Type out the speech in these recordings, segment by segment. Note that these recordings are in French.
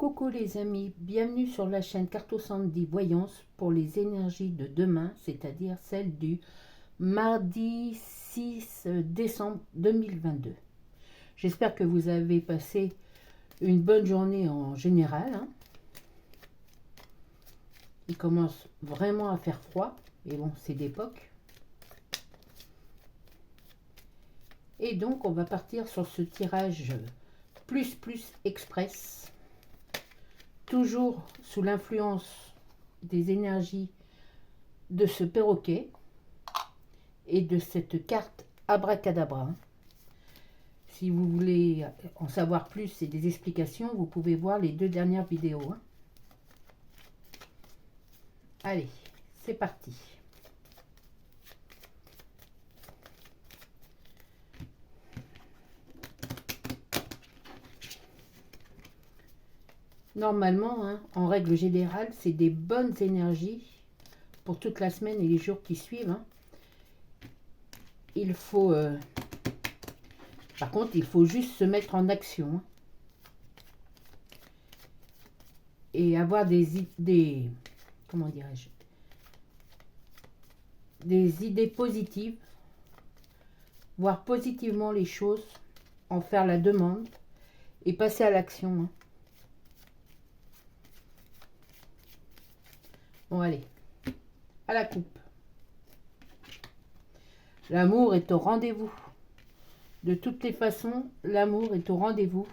Coucou les amis, bienvenue sur la chaîne Carto Sandy Voyance pour les énergies de demain, c'est-à-dire celle du mardi 6 décembre 2022. J'espère que vous avez passé une bonne journée en général. Il commence vraiment à faire froid, et bon, c'est d'époque. Et donc, on va partir sur ce tirage plus express. Toujours sous l'influence des énergies de ce perroquet et de cette carte abracadabra. Si vous voulez en savoir plus et des explications, vous pouvez voir les 2 dernières vidéos. Allez, c'est parti. Normalement, en règle générale, c'est des bonnes énergies pour toute la semaine et les jours qui suivent. Il faut, par contre, il faut juste se mettre en action et avoir comment dirais-je, des idées positives, voir positivement les choses, en faire la demande et passer à l'action. Bon, allez, à la coupe. L'amour est au rendez-vous. De toutes les façons, l'amour est au rendez-vous.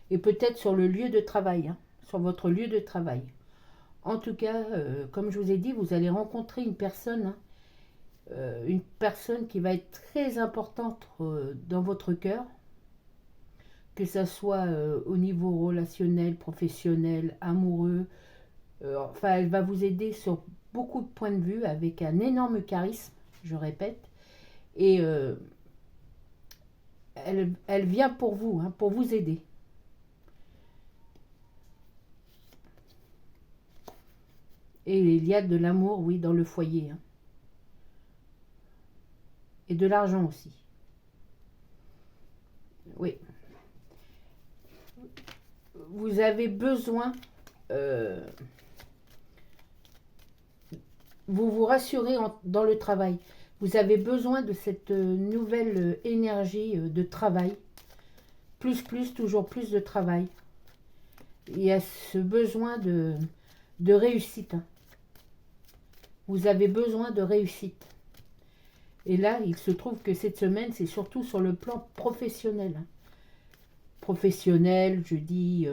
Et peut-être sur le lieu de travail, sur votre lieu de travail. En tout cas, comme je vous ai dit, vous allez rencontrer une personne qui va être très importante dans votre cœur, que ce soit au niveau relationnel, professionnel, amoureux. Enfin, elle va vous aider sur beaucoup de points de vue avec un énorme charisme, je répète. Et elle vient pour vous aider. Et il y a de l'amour, oui, dans le foyer. Et de l'argent aussi. Oui. Vous avez besoin... vous vous rassurez dans le travail. Vous avez besoin de cette nouvelle énergie de travail. Toujours plus de travail. Il y a ce besoin de réussite. Vous avez besoin de réussite. Et là, il se trouve que cette semaine, c'est surtout sur le plan professionnel. Professionnel, je dis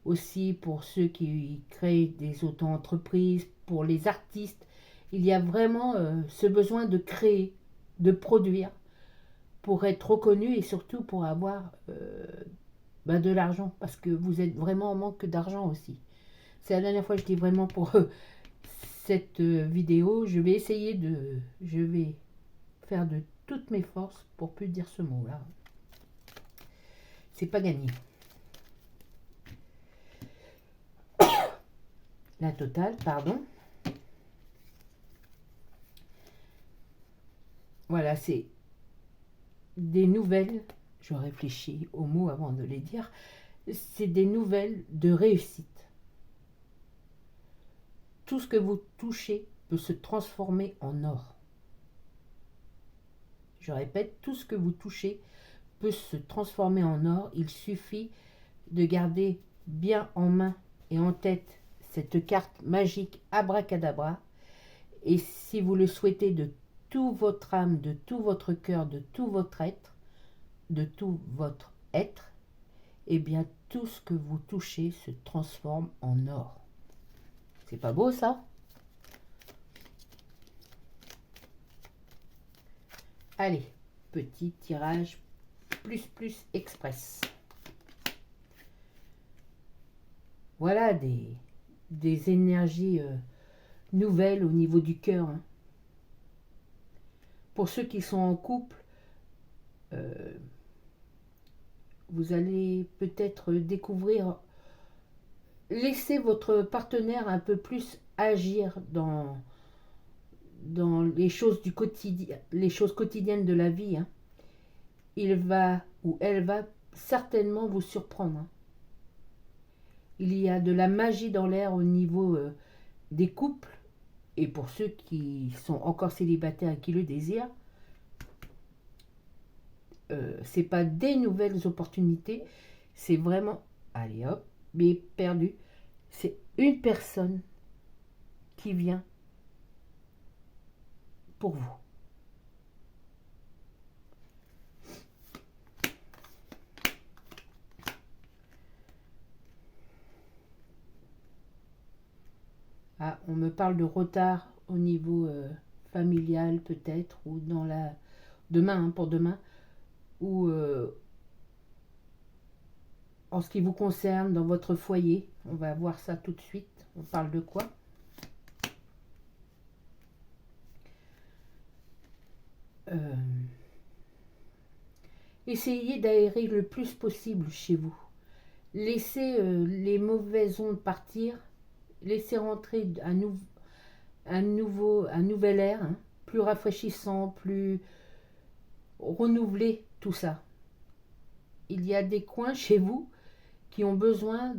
aussi pour ceux qui créent des auto-entreprises, pour les artistes. Il y a vraiment ce besoin de créer, de produire, pour être reconnu et surtout pour avoir de l'argent, parce que vous êtes vraiment en manque d'argent aussi. C'est la dernière fois que je dis vraiment pour cette vidéo. Je vais faire de toutes mes forces pour plus dire ce mot-là. C'est pas gagné. La totale, pardon. Voilà, c'est des nouvelles, je réfléchis aux mots avant de les dire, c'est des nouvelles de réussite. Tout ce que vous touchez peut se transformer en or. Je répète, tout ce que vous touchez peut se transformer en or. Il suffit de garder bien en main et en tête cette carte magique abracadabra. Et si vous le souhaitez de toute votre âme, de tout votre cœur, de tout votre être, eh bien tout ce que vous touchez se transforme en or. C'est pas beau ça? Allez, petit tirage plus express. Voilà des énergies nouvelles au niveau du cœur. Pour ceux qui sont en couple, vous allez peut-être découvrir, laissez votre partenaire un peu plus agir dans les choses du quotidien, les choses quotidiennes de la vie. Il va ou elle va certainement vous surprendre. Il y a de la magie dans l'air au niveau des couples. Et pour ceux qui sont encore célibataires et qui le désirent, c'est pas des nouvelles opportunités, c'est vraiment, allez hop, mais perdu. C'est une personne qui vient pour vous. Ah, on me parle de retard au niveau familial peut-être, ou dans la... Demain, hein, pour demain, ou en ce qui vous concerne, dans votre foyer. On va voir ça tout de suite. On parle de quoi? Essayez d'aérer le plus possible chez vous. Laissez les mauvaises ondes partir. Laissez rentrer un nouvel air, hein, plus rafraîchissant, plus renouvelé, tout ça. Il y a des coins chez vous qui ont besoin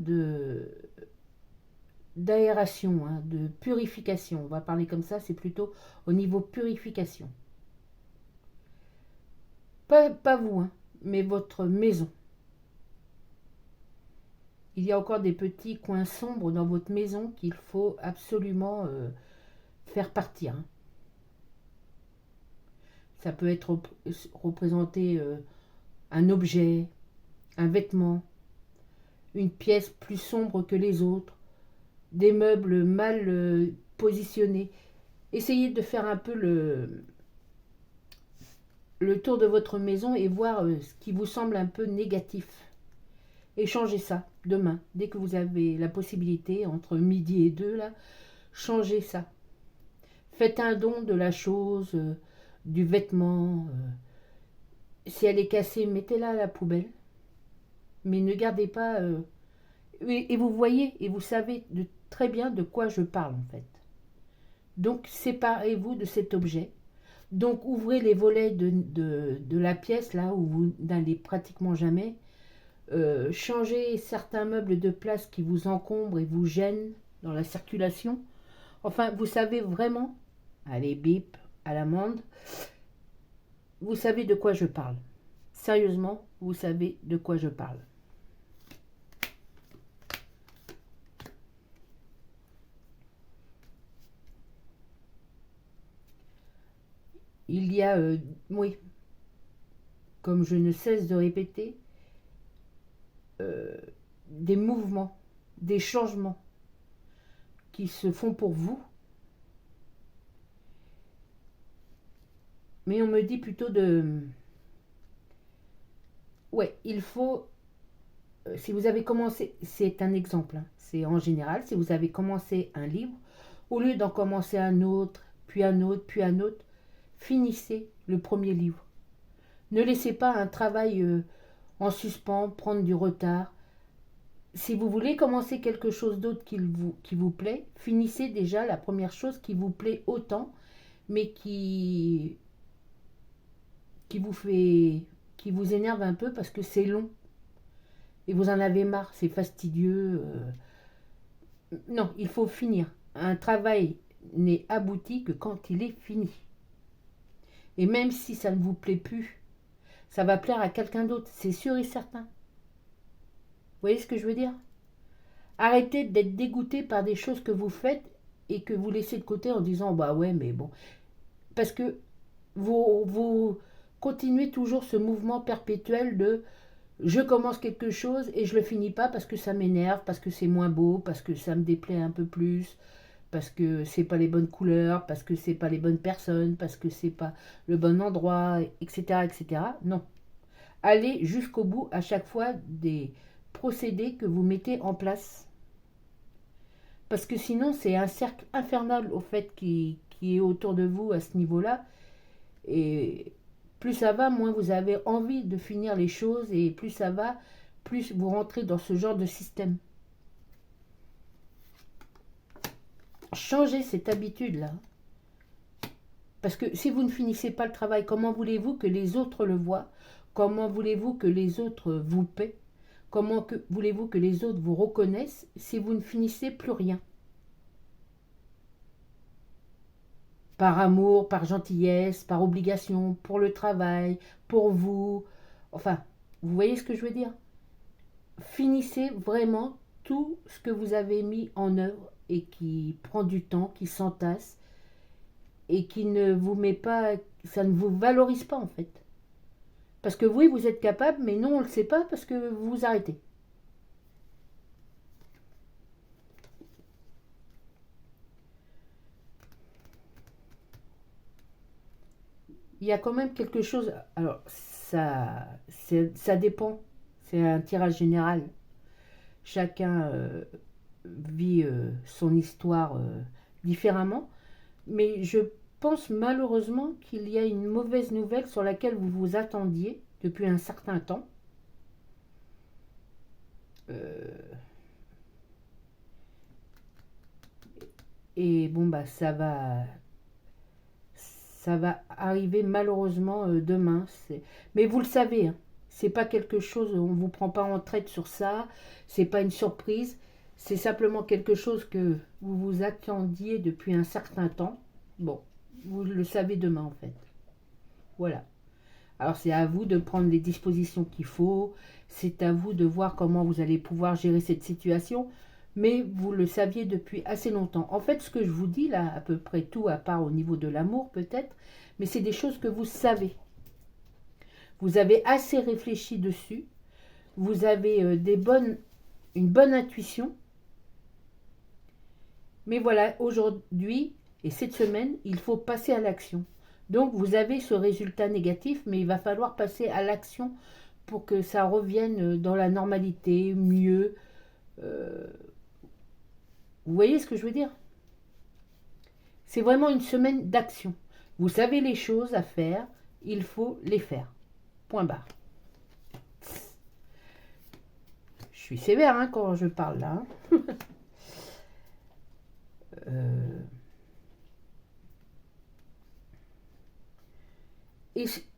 d'aération, hein, de purification. On va parler comme ça, c'est plutôt au niveau purification. Pas vous, hein, mais votre maison. Il y a encore des petits coins sombres dans votre maison qu'il faut absolument faire partir. Hein. Ça peut être représenté un objet, un vêtement, une pièce plus sombre que les autres, des meubles mal positionnés. Essayez de faire un peu le tour de votre maison et voir ce qui vous semble un peu négatif. Et changez ça demain, dès que vous avez la possibilité, entre midi et 2, là, changez ça. Faites un don de la chose, du vêtement. Si elle est cassée, mettez-la à la poubelle. Mais ne gardez pas... et vous voyez, et vous savez très bien de quoi je parle en fait. Donc séparez-vous de cet objet. Donc ouvrez les volets de la pièce, là où vous n'allez pratiquement jamais. Changez certains meubles de place qui vous encombrent et vous gênent dans la circulation. Enfin, vous savez vraiment, allez bip, à l'amende, vous savez de quoi je parle. Sérieusement, vous savez de quoi je parle. Il y a, oui, comme je ne cesse de répéter, des mouvements, des changements qui se font pour vous. Mais on me dit plutôt de... Ouais, il faut... si vous avez commencé... C'est un exemple, hein, c'est en général, si vous avez commencé un livre, au lieu d'en commencer un autre, puis un autre, puis un autre, finissez le premier livre. Ne laissez pas un travail en suspens, prendre du retard. Si vous voulez commencer quelque chose d'autre qui vous plaît, finissez déjà la première chose qui vous plaît autant, mais qui vous énerve un peu parce que c'est long. Et vous en avez marre, c'est fastidieux. Non, il faut finir. Un travail n'est abouti que quand il est fini. Et même si ça ne vous plaît plus, ça va plaire à quelqu'un d'autre, c'est sûr et certain. Vous voyez ce que je veux dire? Arrêtez d'être dégoûté par des choses que vous faites et que vous laissez de côté en disant bah ouais mais bon. Parce que vous continuez toujours ce mouvement perpétuel de je commence quelque chose et je le finis pas parce que ça m'énerve, parce que c'est moins beau, parce que ça me déplaît un peu plus, parce que c'est pas les bonnes couleurs, parce que c'est pas les bonnes personnes, parce que c'est pas le bon endroit, etc., etc. Non. Allez jusqu'au bout à chaque fois des procédés que vous mettez en place. Parce que sinon, c'est un cercle infernal au fait qui est autour de vous à ce niveau-là. Et plus ça va, moins vous avez envie de finir les choses. Et plus ça va, plus vous rentrez dans ce genre de système. Changez cette habitude-là. Parce que si vous ne finissez pas le travail, comment voulez-vous que les autres le voient? Comment voulez-vous que les autres vous paient? Comment voulez-vous que les autres vous reconnaissent si vous ne finissez plus rien? Par amour, par gentillesse, par obligation, pour le travail, pour vous. Enfin, vous voyez ce que je veux dire? Finissez vraiment tout ce que vous avez mis en œuvre et qui prend du temps, qui s'entasse et qui ne vous met pas, ça ne vous valorise pas en fait. Parce que oui, vous êtes capable, mais non, on ne le sait pas parce que vous vous arrêtez. Il y a quand même quelque chose. Alors, ça dépend. C'est un tirage général. Chacun vit son histoire différemment. Mais je pense malheureusement qu'il y a une mauvaise nouvelle sur laquelle vous vous attendiez depuis un certain temps. Euh, et bon, bah, ça va arriver malheureusement demain. Mais vous le savez, hein, c'est pas quelque chose, on ne vous prend pas en traite sur ça, c'est pas une surprise, c'est simplement quelque chose que vous vous attendiez depuis un certain temps. Bon, vous le savez demain en fait. Voilà. Alors c'est à vous de prendre les dispositions qu'il faut, c'est à vous de voir comment vous allez pouvoir gérer cette situation, mais vous le saviez depuis assez longtemps. En fait, ce que je vous dis là, à peu près tout, à part au niveau de l'amour peut-être, mais c'est des choses que vous savez. Vous avez assez réfléchi dessus, vous avez une bonne intuition, mais voilà, aujourd'hui et cette semaine, il faut passer à l'action. Donc vous avez ce résultat négatif, mais il va falloir passer à l'action pour que ça revienne dans la normalité, mieux. Euh, vous voyez ce que je veux dire? C'est vraiment une semaine d'action. Vous savez les choses à faire, il faut les faire. Point barre. Je suis sévère hein, quand je parle là. euh,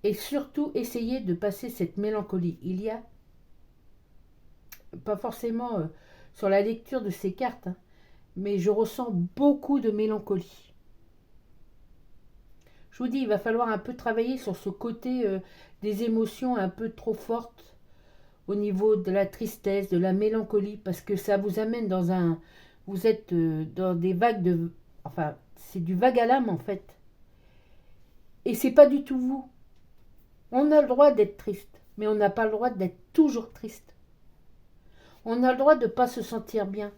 et surtout, essayez de passer cette mélancolie. Il y a, pas forcément sur la lecture de ces cartes, hein, mais je ressens beaucoup de mélancolie. Je vous dis, il va falloir un peu travailler sur ce côté des émotions un peu trop fortes au niveau de la tristesse, de la mélancolie, parce que ça vous amène dans un... Vous êtes dans des vagues de... Enfin, c'est du vague à l'âme en fait. Et c'est pas du tout vous. On a le droit d'être triste, mais on n'a pas le droit d'être toujours triste. On a le droit de ne pas se sentir bien.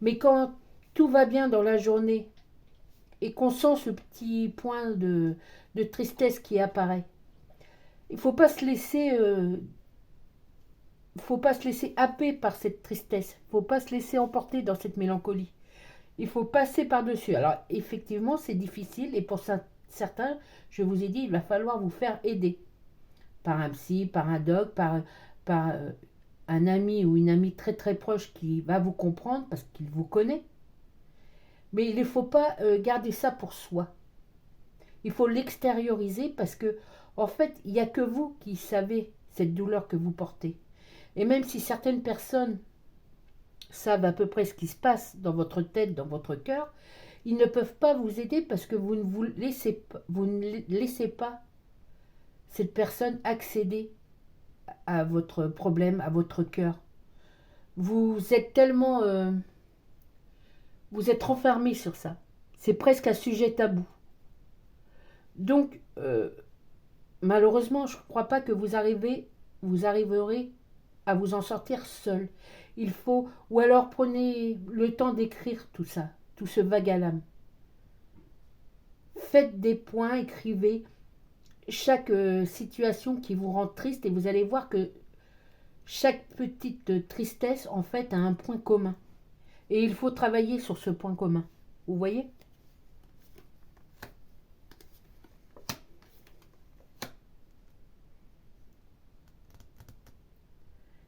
Mais quand tout va bien dans la journée et qu'on sent ce petit point de tristesse qui apparaît, il ne faut pas se laisser faut pas se laisser happer par cette tristesse. Il ne faut pas se laisser emporter dans cette mélancolie. Il faut passer par-dessus. Alors, effectivement, c'est difficile. Et pour certains, je vous ai dit, il va falloir vous faire aider. Par un psy, par un doc, par un ami ou une amie très très proche qui va vous comprendre parce qu'il vous connaît. Mais il ne faut pas garder ça pour soi. Il faut l'extérioriser parce que, en fait, il n'y a que vous qui savez cette douleur que vous portez. Et même si certaines personnes savent à peu près ce qui se passe dans votre tête, dans votre cœur, ils ne peuvent pas vous aider parce que vous ne laissez pas cette personne accéder à votre problème, à votre cœur. Vous êtes tellement... vous êtes renfermé sur ça. C'est presque un sujet tabou. Donc, malheureusement, je ne crois pas que vous arriverez à vous en sortir seul. Il faut, ou alors prenez le temps d'écrire tout ça, tout ce vague à l'âme. Faites des points, écrivez chaque situation qui vous rend triste et vous allez voir que chaque petite tristesse en fait a un point commun. Et il faut travailler sur ce point commun. Vous voyez ?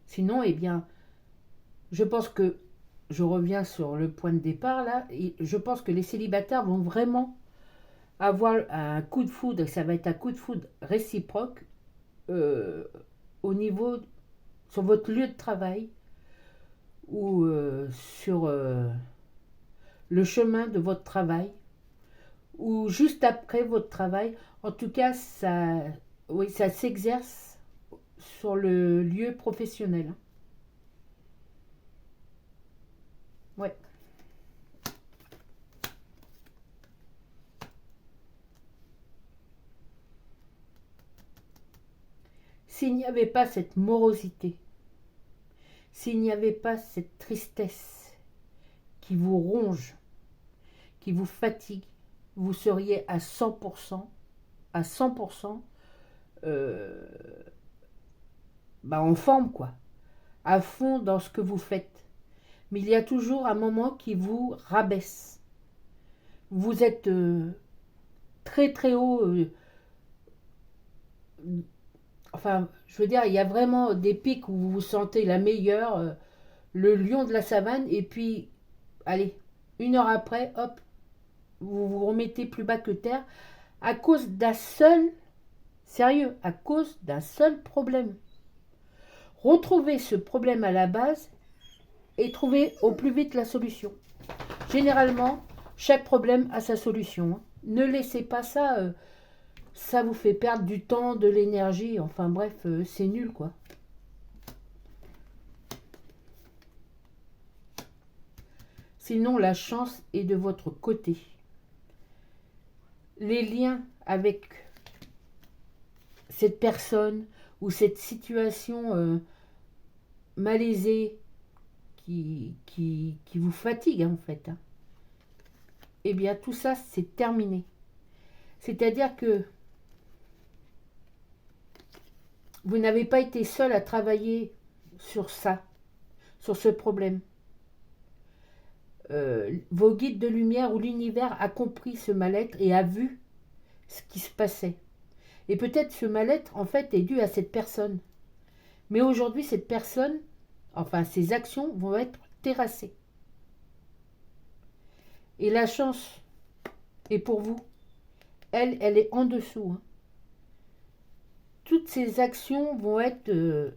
Sinon, eh bien, je pense que, je reviens sur le point de départ là, et je pense que les célibataires vont vraiment avoir un coup de foudre, et ça va être un coup de foudre réciproque euh, au niveau sur votre lieu de travail ou sur le chemin de votre travail ou juste après votre travail. En tout cas, ça, oui, ça s'exerce sur le lieu professionnel. Ouais. S'il n'y avait pas cette morosité, s'il n'y avait pas cette tristesse qui vous ronge, qui vous fatigue, vous seriez à 100%, à 100% en forme, quoi, à fond dans ce que vous faites. Mais il y a toujours un moment qui vous rabaisse. Vous êtes très très haut. Enfin, je veux dire, il y a vraiment des pics où vous vous sentez la meilleure, le lion de la savane, et puis, allez, 1 heure après, hop, vous vous remettez plus bas que terre à cause d'un seul, sérieux, à cause d'un seul problème. Retrouvez ce problème à la base et trouvez au plus vite la solution. Généralement, chaque problème a sa solution. Ne laissez pas ça, ça vous fait perdre du temps, de l'énergie, enfin bref, c'est nul quoi. Sinon, la chance est de votre côté. Les liens avec cette personne ou cette situation malaisée qui vous fatigue en fait, eh bien tout ça c'est terminé. C'est-à-dire que vous n'avez pas été seul à travailler sur ça, sur ce problème. Vos guides de lumière ou l'univers a compris ce mal-être et a vu ce qui se passait. Et peut-être ce mal-être, en fait, est dû à cette personne. Mais aujourd'hui, cette personne, enfin, ses actions vont être terrassées. Et la chance est pour vous. Elle est en dessous. Hein. Toutes ces actions vont être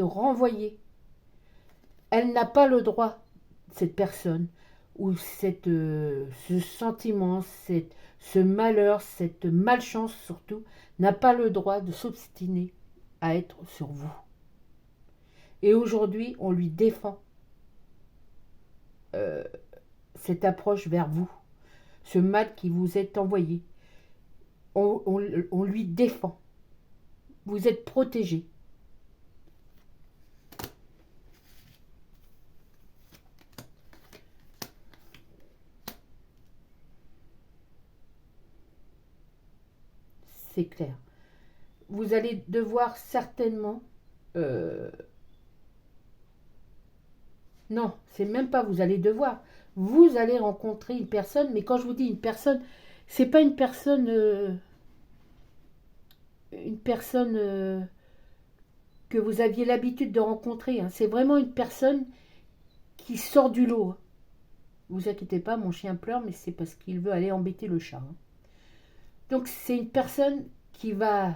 renvoyées. Elle n'a pas le droit, cette personne, ou ce sentiment, ce malheur, cette malchance surtout, n'a pas le droit de s'obstiner à être sur vous. Et aujourd'hui, on lui défend cette approche vers vous, ce mal qui vous est envoyé. On lui défend. Vous êtes protégé. C'est clair. Vous allez devoir certainement... non, c'est même pas vous allez devoir. Vous allez rencontrer une personne, mais quand je vous dis une personne, c'est pas une personne... que vous aviez l'habitude de rencontrer. Hein. C'est vraiment une personne qui sort du lot. Vous inquiétez pas, mon chien pleure, mais c'est parce qu'il veut aller embêter le chat. Hein. Donc c'est une personne qui va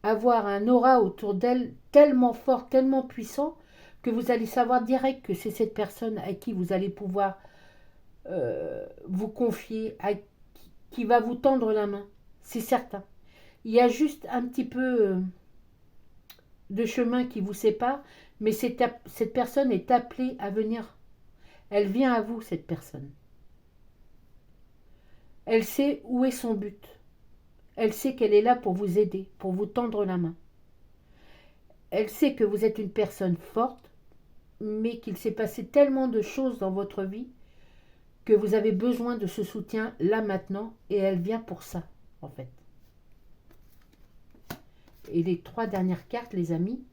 avoir un aura autour d'elle tellement fort, tellement puissant, que vous allez savoir direct que c'est cette personne à qui vous allez pouvoir vous confier, qui va vous tendre la main. C'est certain. Il y a juste un petit peu de chemin qui vous sépare, mais cette personne est appelée à venir. Elle vient à vous, cette personne. Elle sait où est son but. Elle sait qu'elle est là pour vous aider, pour vous tendre la main. Elle sait que vous êtes une personne forte, mais qu'il s'est passé tellement de choses dans votre vie que vous avez besoin de ce soutien là maintenant, et elle vient pour ça, en fait. Et les 3 dernières cartes, les amis.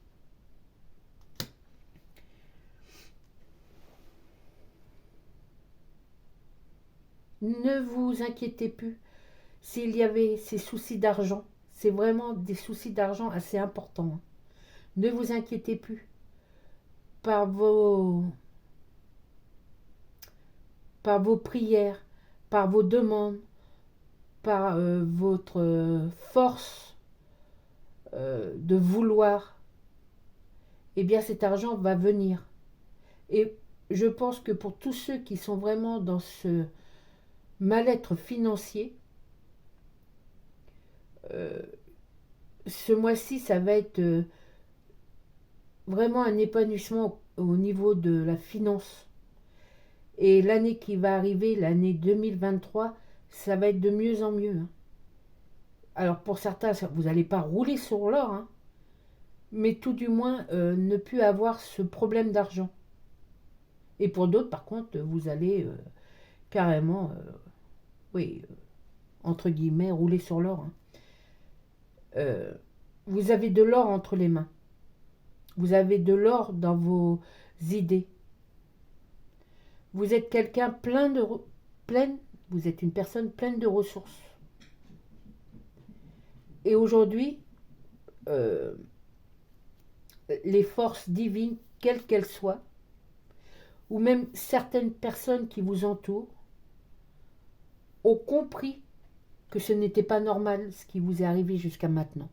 Ne vous inquiétez plus s'il y avait ces soucis d'argent. C'est vraiment des soucis d'argent assez importants. Hein. Ne vous inquiétez plus. Par vos prières, par vos demandes, par votre force de vouloir eh bien cet argent va venir. Et je pense que pour tous ceux qui sont vraiment dans ce mal-être financier, euh, ce mois-ci, ça va être vraiment un épanouissement au niveau de la finance. Et l'année qui va arriver, l'année 2023, ça va être de mieux en mieux, hein. Alors pour certains, vous n'allez pas rouler sur l'or, hein, mais tout du moins ne plus avoir ce problème d'argent. Et pour d'autres, par contre, vous allez carrément, oui, entre guillemets, rouler sur l'or, hein. Euh, vous avez de l'or entre les mains. Vous avez de l'or dans vos idées. Vous êtes quelqu'un pleine, vous êtes une personne pleine de ressources. Et aujourd'hui, euh, les forces divines, quelles qu'elles soient, ou même certaines personnes qui vous entourent, ont compris que ce n'était pas normal ce qui vous est arrivé jusqu'à maintenant.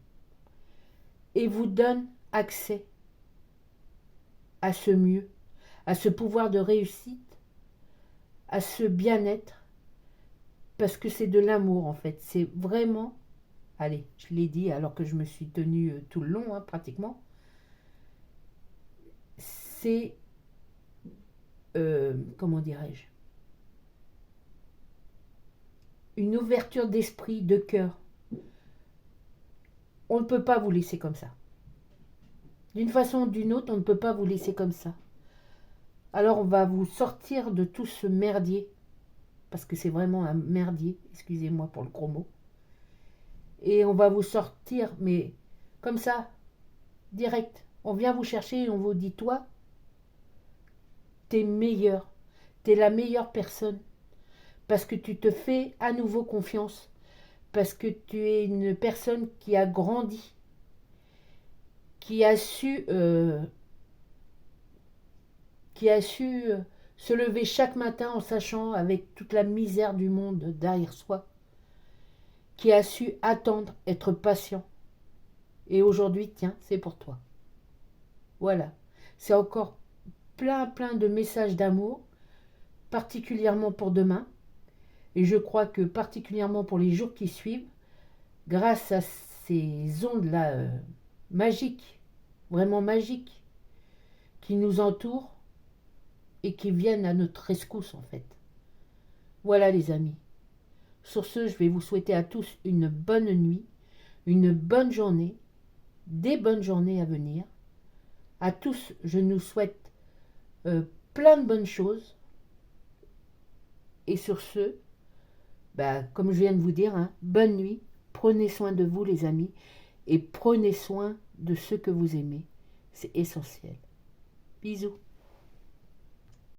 Et vous donnent accès à ce mieux, à ce pouvoir de réussite, à ce bien-être, parce que c'est de l'amour en fait. C'est vraiment, allez, je l'ai dit alors que je me suis tenue tout le long, hein, pratiquement, c'est, comment dirais-je, une ouverture d'esprit, de cœur. On ne peut pas vous laisser comme ça. D'une façon ou d'une autre, on ne peut pas vous laisser comme ça. Alors on va vous sortir de tout ce merdier, parce que c'est vraiment un merdier, excusez-moi pour le gros mot. Et on va vous sortir, mais comme ça, direct. On vient vous chercher et on vous dit, toi, t'es meilleur, t'es la meilleure personne, parce que tu te fais à nouveau confiance, parce que tu es une personne qui a grandi, qui a su, se lever chaque matin en sachant, avec toute la misère du monde derrière soi, qui a su attendre, être patient. Et aujourd'hui, tiens, c'est pour toi. Voilà. C'est encore plein de messages d'amour, particulièrement pour demain. Et je crois que particulièrement pour les jours qui suivent, grâce à ces ondes-là magiques, vraiment magiques, qui nous entourent et qui viennent à notre rescousse en fait. Voilà les amis. Sur ce, je vais vous souhaiter à tous une bonne nuit, une bonne journée, des bonnes journées à venir. À tous, je nous souhaite plein de bonnes choses. Et sur ce, comme je viens de vous dire, hein, bonne nuit. Prenez soin de vous les amis et prenez soin de ceux que vous aimez. C'est essentiel. Bisous.